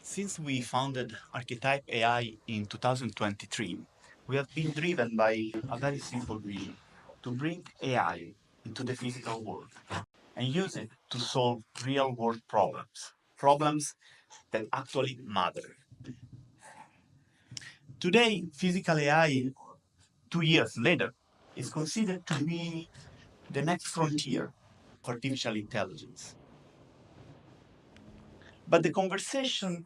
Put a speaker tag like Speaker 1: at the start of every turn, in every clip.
Speaker 1: Since we founded Archetype AI in 2023, we have been driven by a very simple vision to bring AI into the physical world and use it to solve real world problems, problems that actually matter. Today, physical AI, 2 years later, is considered to be the next frontier of artificial intelligence. But the conversation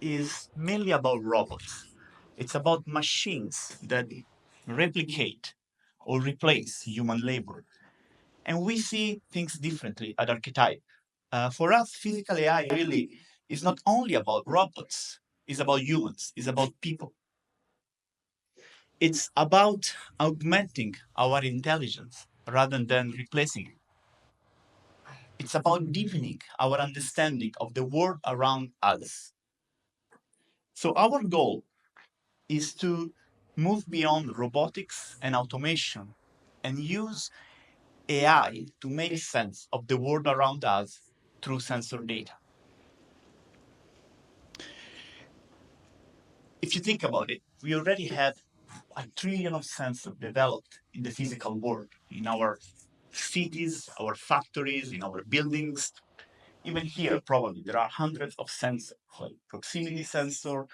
Speaker 1: is mainly about robots. It's about machines that replicate or replace human labor. And we see things differently at Archetype. For us, physical AI really is not only about robots, it's about humans, it's about people. It's about augmenting our intelligence rather than replacing it. It's about deepening our understanding of the world around us. So, our goal is to move beyond robotics and automation and use AI to make sense of the world around us through sensor data. If you think about it, we already have a trillion of sensors developed in the physical world, in our cities, our factories, in our buildings. Even here, probably, there are hundreds of sensors, like proximity sensor,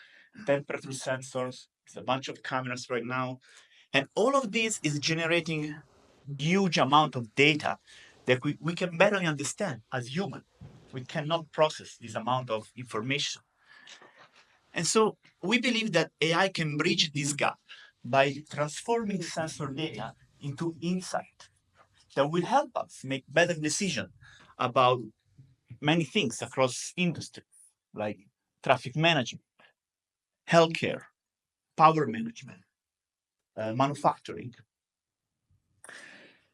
Speaker 1: temperature sensors, there's a bunch of cameras right now. And all of this is generating huge amount of data that we can barely understand as human. We cannot process this amount of information. And so we believe that AI can bridge this gap by transforming sensor data into insight that will help us make better decisions about many things across industry, like traffic management, healthcare, power management, manufacturing.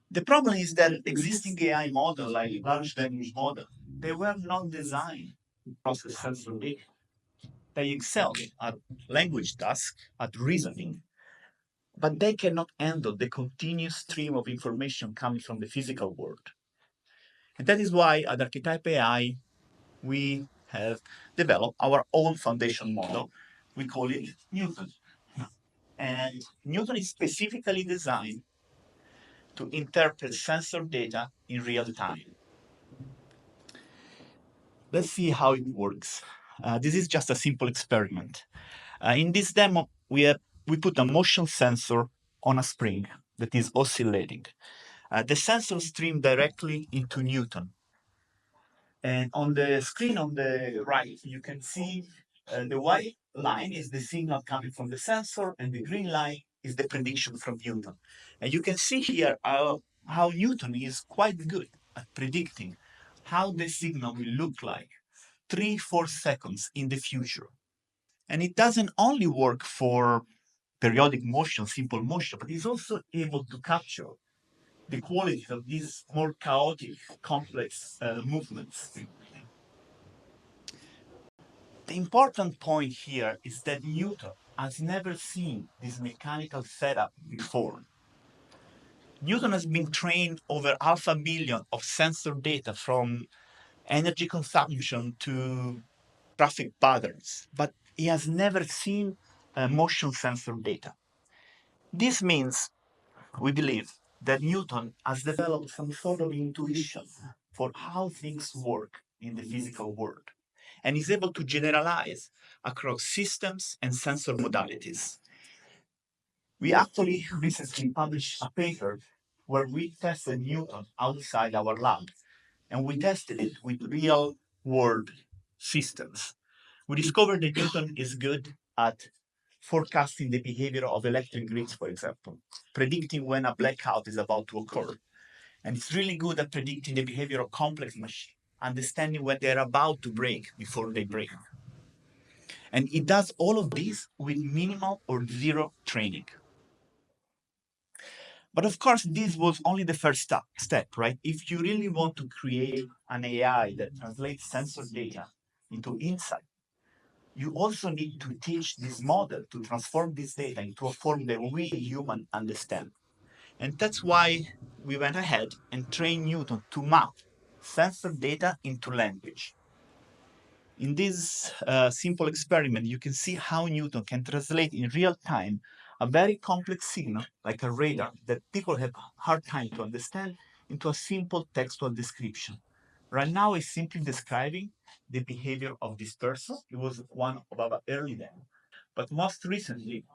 Speaker 1: The problem is that existing AI model, like large language model, they were not designed to process sensor data. They excel at language tasks, at reasoning, but they cannot handle the continuous stream of information coming from the physical world. And that is why at Archetype AI, we have developed our own foundation model. We call it Newton. And Newton is specifically designed to interpret sensor data in real time. Let's see how it works. This is just a simple experiment. In this demo, we put a motion sensor on a spring that is oscillating. The sensor streams directly into Newton. And on the screen on the right, you can see the white line is the signal coming from the sensor, and the green line is the prediction from Newton. And you can see here how Newton is quite good at predicting how the signal will look like 3-4 seconds in the future. And it doesn't only work for periodic motion, simple motion, but it's also able to capture the quality of these more chaotic, complex movements. The important point here is that Newton has never seen this mechanical setup before. Newton has been trained over half a billion of sensor data from energy consumption to traffic patterns, but he has never seen motion sensor data. This means, we believe, that Newton has developed some sort of intuition for how things work in the physical world and is able to generalize across systems and sensor modalities. We actually recently published a paper where we tested Newton outside our lab, and we tested it with real world systems. We discovered that Newton is good at forecasting the behavior of electric grids, for example, predicting when a blackout is about to occur. And it's really good at predicting the behavior of complex machines, understanding when they're about to break before they break. And it does all of this with minimal or zero training. But of course, this was only the first step, right? If you really want to create an AI that translates sensor data into insight, you also need to teach this model to transform this data into a form that we human understand. And that's why we went ahead and trained Newton to map sensor data into language. In this simple experiment, you can see how Newton can translate in real time a very complex signal, like a radar, that people have a hard time to understand, into a simple textual description. Right now, it's simply describing the behavior of this person. It was one of our early demos. But most recently,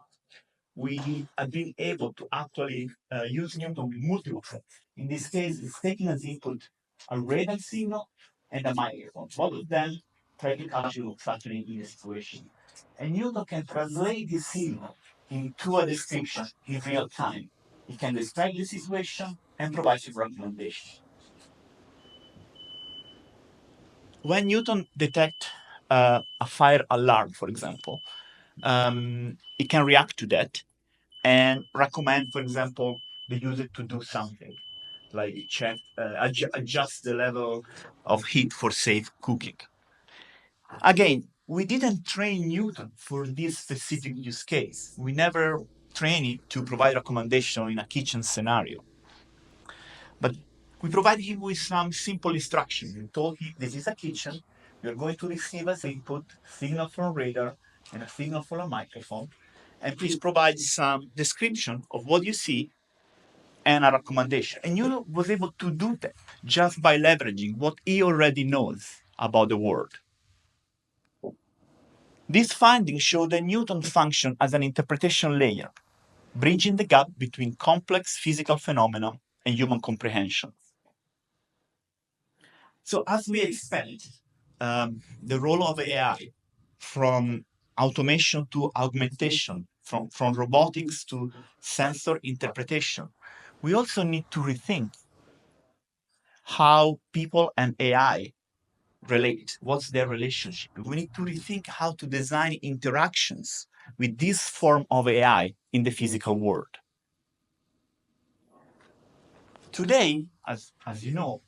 Speaker 1: we have been able to actually use Newton with multiple sets. In this case, it's taking as input a radar signal and a microphone. Both of them try to capture what's happening in the situation. And Newton can translate this signal into a description in real time. He can describe the situation and provide some recommendations. When Newton detects a fire alarm, for example, it can react to that and recommend, for example, the user to do something like check, adjust the level of heat for safe cooking. Again, we didn't train Newton for this specific use case. We never trained it to provide recommendation in a kitchen scenario. But we provide him with some simple instructions. We told him this is a kitchen. You're going to receive as input signal from radar and a signal from a microphone. And please provide some description of what you see and a recommendation. And you was able to do that just by leveraging what he already knows about the world. These findings show that Newton functions as an interpretation layer, bridging the gap between complex physical phenomena and human comprehension. So as we expand the role of AI from automation to augmentation, from robotics to sensor interpretation, we also need to rethink how people and AI relate. What's their relationship? We need to rethink how to design interactions with this form of AI in the physical world. Today, as you know,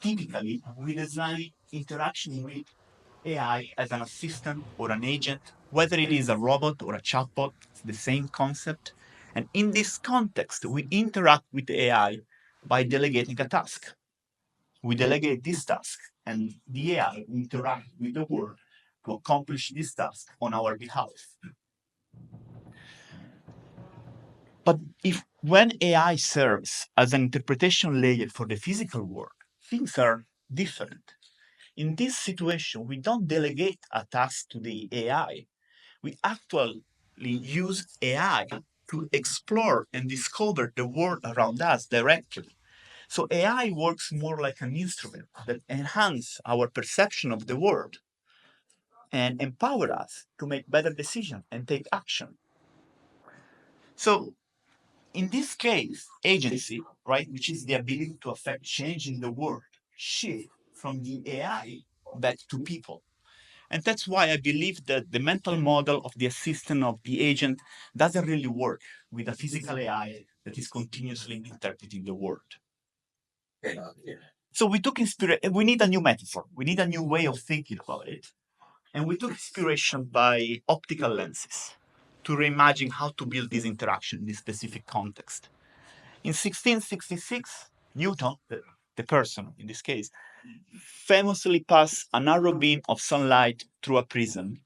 Speaker 1: typically we design interaction with AI as an assistant or an agent, whether it is a robot or a chatbot, it's the same concept. And in this context, we interact with the AI by delegating a task. We delegate this task, and the AI interact with the world to accomplish this task on our behalf. But if when AI serves as an interpretation layer for the physical world, things are different. In this situation, we don't delegate a task to the AI. We actually use AI to explore and discover the world around us directly. So AI works more like an instrument that enhances our perception of the world and empower us to make better decisions and take action. So in this case, agency, right, which is the ability to affect change in the world, shift from the AI back to people. And that's why I believe that the mental model of the assistant of the agent doesn't really work with a physical AI that is continuously interpreting the world. So we took inspiration. We need a new metaphor. We need a new way of thinking about it. And we took inspiration by optical lenses to reimagine how to build this interaction in this specific context. In 1666, Newton, the person in this case, famously passed a narrow beam of sunlight through a prism,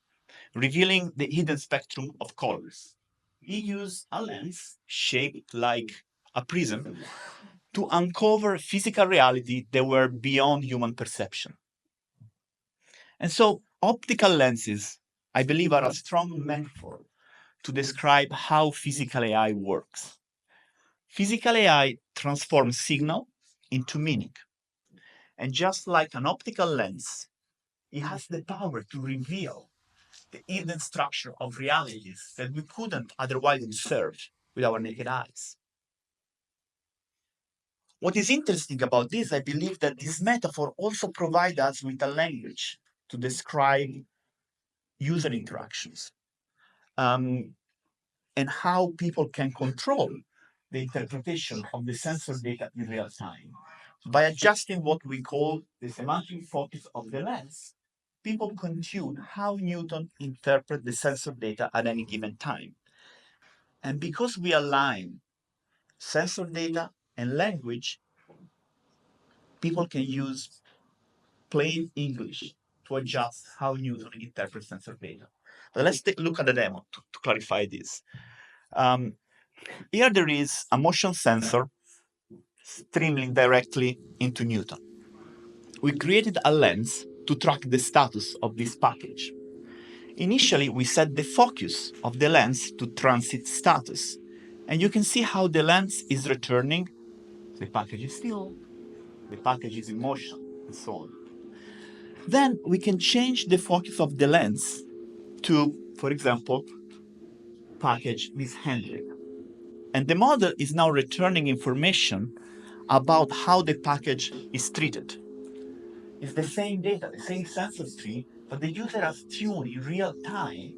Speaker 1: revealing the hidden spectrum of colors. He used a lens shaped like a prism to uncover physical reality that were beyond human perception. And so, optical lenses, I believe, are a strong metaphor to describe how physical AI works. Physical AI transforms signal into meaning. And just like an optical lens, it has the power to reveal the hidden structure of realities that we couldn't otherwise observe with our naked eyes. What is interesting about this, I believe that this metaphor also provides us with a language to describe user interactions and how people can control the interpretation of the sensor data in real time. By adjusting what we call the semantic focus of the lens, people can tune how Newton interprets the sensor data at any given time. And because we align sensor data and language, people can use plain English to adjust how Newton interprets sensor data. But let's take a look at the demo to clarify this. Here there is a motion sensor streaming directly into Newton. We created a lens to track the status of this package. Initially, we set the focus of the lens to transit status, and you can see how the lens is returning. The package is still, the package is in motion, and so on. Then we can change the focus of the lens to, for example, package mishandling. And the model is now returning information about how the package is treated. It's the same data, the same sensor stream, but the user has tuned in real time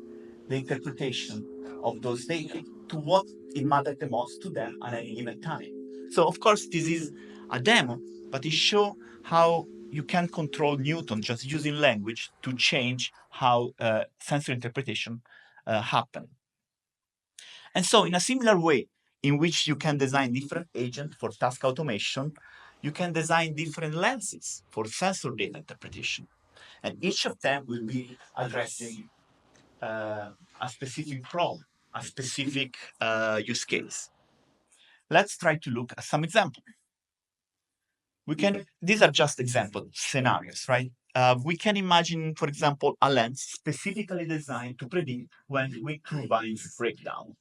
Speaker 1: the interpretation of those data to what it matters the most to them at any given time. So of course this is a demo, but it shows how you can control Newton just using language to change how sensor interpretation happen. And so in a similar way in which you can design different agents for task automation, you can design different lenses for sensor data interpretation. And each of them will be addressing a specific problem, a specific use case. Let's try to look at some examples. These are just example scenarios, right? We can imagine, for example, a lens specifically designed to predict when wind turbines break down.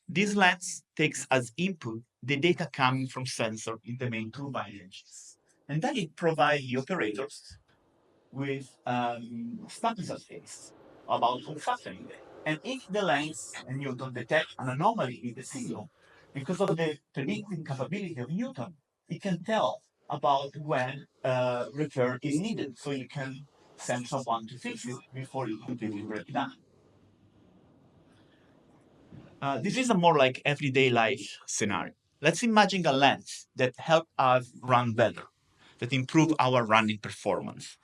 Speaker 1: This lens takes as input the data coming from sensor in the main turbine engines. And then it provides the operators with status updates about what's happening there. And if the lens and Newton detect an anomaly in the signal, because of the predicting capability of Newton, it can tell about when repair is needed, so you can send someone to fix it before it completely breaks down. This is a more like everyday life scenario. Let's imagine a lens that helps us run better, that improve our running performance.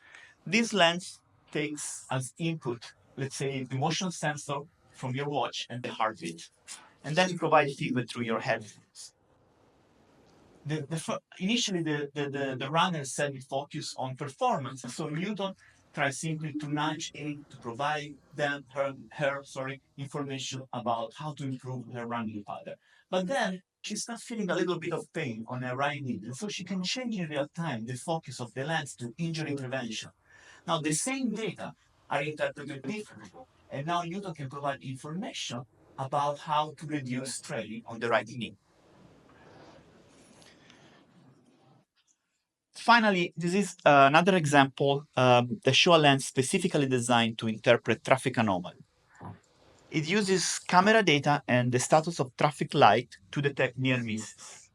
Speaker 1: This lens takes as input, let's say, the motion sensor from your watch and the heartbeat, and then it provides feedback through your headphones. Initially, the runner said it focused on performance, so Newton tries simply to nudge it to provide them her information about how to improve her running pattern. But then she starts feeling a little bit of pain on her right knee, and so she can change in real time the focus of the lens to injury prevention. Now the same data are interpreted differently, and now Newton can provide information about how to reduce strain on the right knee. Finally, this is another example that shows a lens specifically designed to interpret traffic anomaly. It uses camera data and the status of traffic light to detect near misses.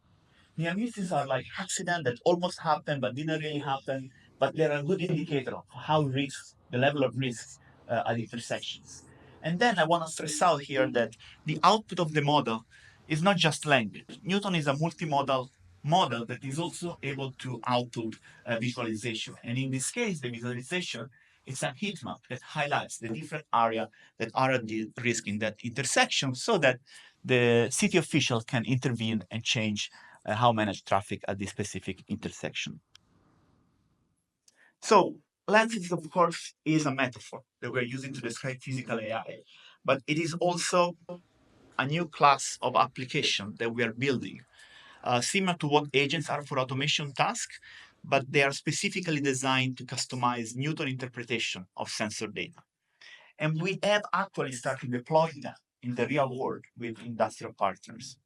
Speaker 1: Near misses are like accidents that almost happened but didn't really happen, but they're a good indicator of how the level of risks at intersections. And then I want to stress out here that the output of the model is not just language. Newton is a multimodal model that is also able to output visualization. And in this case, the visualization is a heat map that highlights the different areas that are at the risk in that intersection so that the city official can intervene and change how manage traffic at this specific intersection. So lenses, of course, is a metaphor that we're using to describe physical AI, but it is also a new class of application that we are building, similar to what agents are for automation tasks, but they are specifically designed to customize Newton interpretation of sensor data. And we have actually started deploying them in the real world with industrial partners.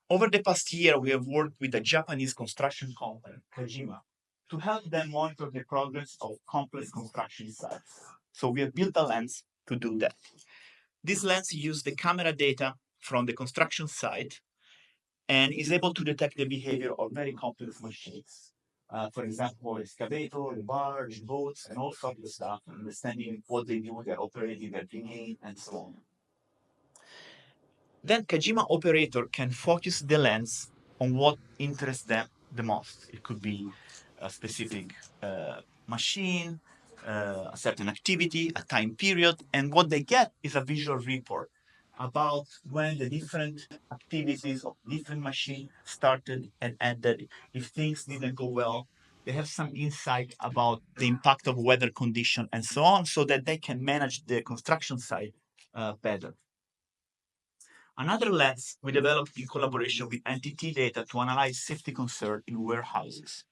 Speaker 1: Over the past year, we have worked with a Japanese construction company, Kajima, to help them monitor the progress of complex construction sites. So we have built a lens to do that. This lens uses the camera data from the construction site and is able to detect the behavior of very complex machines. For example, excavator, barge, boats, and all sorts of stuff, understanding what they do, their operating, their thinking, and so on. Then Kajima operator can focus the lens on what interests them the most. It could be a specific machine, a certain activity, a time period, and what they get is a visual report about when the different activities of different machines started and ended, if things didn't go well, they have some insight about the impact of weather condition and so on, so that they can manage the construction site better. Another lens we developed in collaboration with NTT Data to analyze safety concerns in warehouses.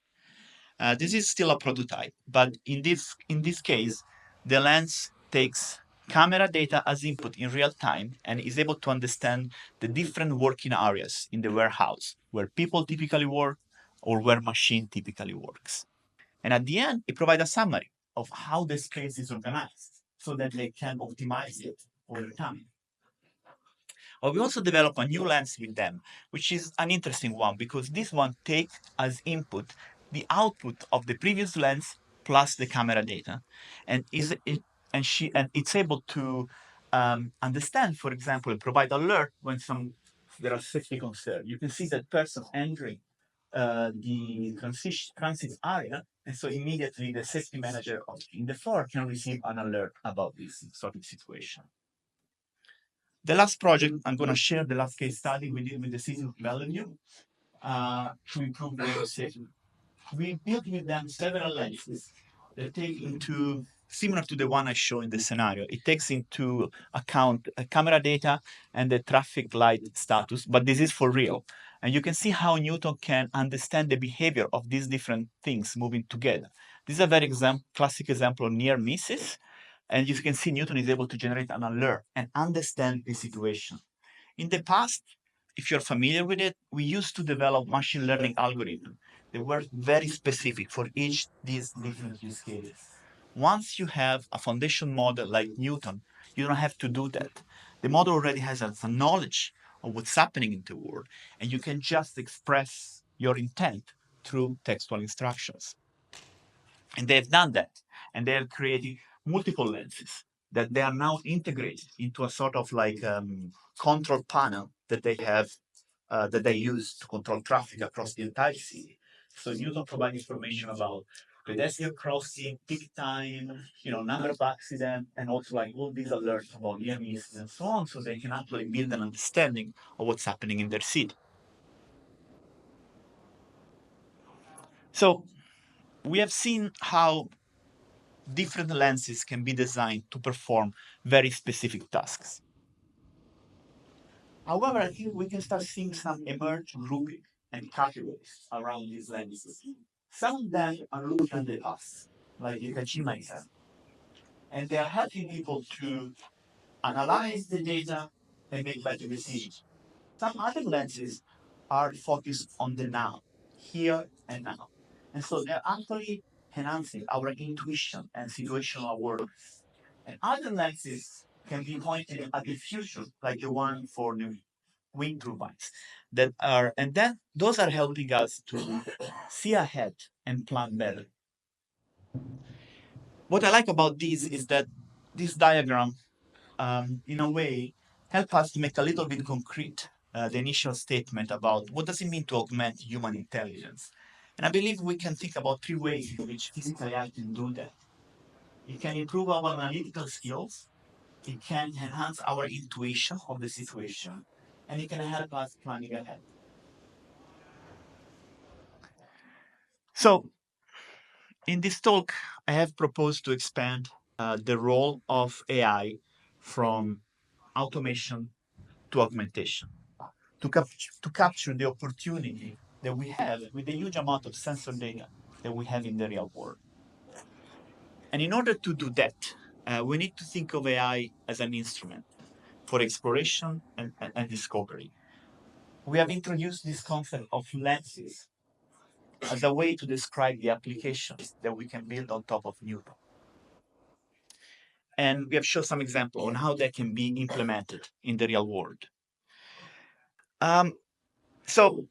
Speaker 1: This is still a prototype, but in this case, the lens takes camera data as input in real time and is able to understand the different working areas in the warehouse, where people typically work or where machine typically works. And at the end, it provides a summary of how the space is organized so that they can optimize it over time. But we also develop a new lens with them, which is an interesting one because this one takes as input the output of the previous lens plus the camera data, and it's able to understand, for example, and provide alert when there are safety concerns. You can see that person entering the transit area, and so immediately the safety manager in the floor can receive an alert about this sort of situation. The last project, I'm going to share the last case study we did with the city of Bellevue to improve the safety. We built with them several lenses that take into, similar to the one I show in the scenario, it takes into account camera data and the traffic light status, but this is for real. And you can see how Newton can understand the behavior of these different things moving together. This is a very classic example of near misses. And you can see Newton is able to generate an alert and understand the situation. In the past, if you're familiar with it, we used to develop machine learning algorithms. They were very specific for each these different use cases. Once you have a foundation model like Newton, you don't have to do that. The model already has a knowledge of what's happening in the world, and you can just express your intent through textual instructions. And they've done that, and they're creating multiple lenses that they are now integrated into a sort of like control panel that they have that they use to control traffic across the entire city. So Newton provide information about pedestrian crossing, peak time, number of accidents, and also like all these alerts about near misses and so on, so they can actually build an understanding of what's happening in their city. So we have seen how different lenses can be designed to perform very specific tasks. However, I think we can start seeing some emerged grouping and categories around these lenses. Some of them are looking at the past, like the Kajima example, and they are helping people to analyze the data and make better decisions. Some other lenses are focused on the now, here and now. And so they're actually enhancing our intuition and situational awareness. And other lenses can be pointed at the future, like the one for the wind turbines. And then those are helping us to see ahead and plan better. What I like about these is that this diagram, in a way, help us to make a little bit concrete the initial statement about what does it mean to augment human intelligence. And I believe we can think about three ways in which physical AI can do that. It can improve our analytical skills, it can enhance our intuition of the situation, and it can help us planning ahead. So, in this talk, I have proposed to expand the role of AI from automation to augmentation, to capture the opportunity that we have with the huge amount of sensor data that we have in the real world. And in order to do that, we need to think of AI as an instrument for exploration and discovery. We have introduced this concept of lenses as a way to describe the applications that we can build on top of Newton. And we have shown some example on how that can be implemented in the real world. Um, so,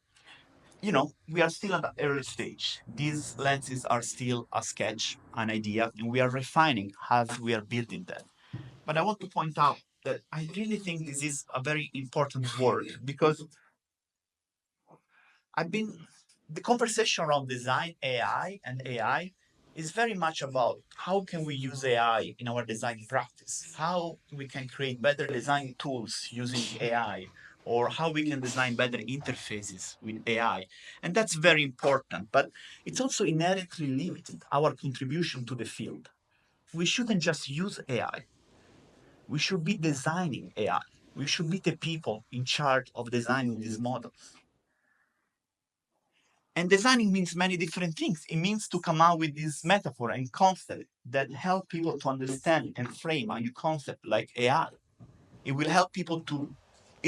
Speaker 1: we are still at the early stage. These lenses are still a sketch, an idea, and we are refining as we are building them. But I want to point out that I really think this is a very important word because I've been the conversation around design AI and AI is very much about how can we use AI in our design practice, how we can create better design tools using AI, or how we can design better interfaces with AI. And that's very important, but it's also inherently limited our contribution to the field. We shouldn't just use AI. We should be designing AI. We should be the people in charge of designing these models. And designing means many different things. It means to come out with this metaphor and concept that help people to understand and frame a new concept like AI. It will help people to,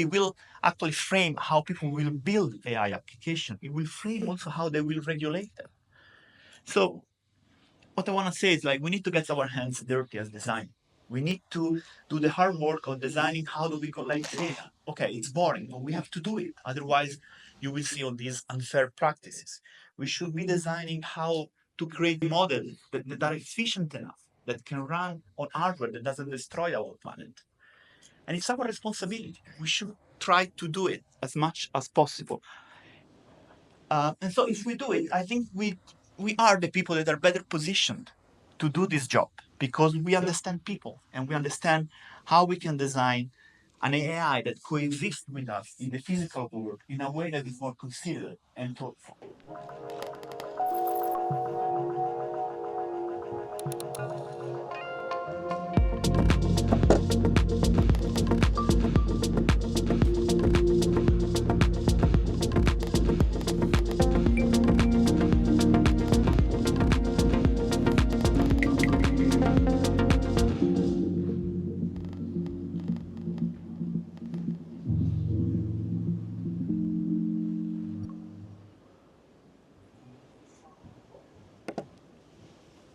Speaker 1: it will actually frame how people will build AI application. It will frame also how they will regulate them. So what I want to say is like, we need to get our hands dirty as design. We need to do the hard work of designing how do we collect data. Okay, it's boring, but we have to do it. Otherwise, you will see all these unfair practices. We should be designing how to create models that are efficient enough, that can run on hardware that doesn't destroy our planet. And it's our responsibility. We should try to do it as much as possible. And so if we do it, I think we are the people that are better positioned to do this job because we understand people and we understand how we can design an AI that coexists with us in the physical world in a way that is more considered and thoughtful.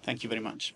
Speaker 1: Thank you very much.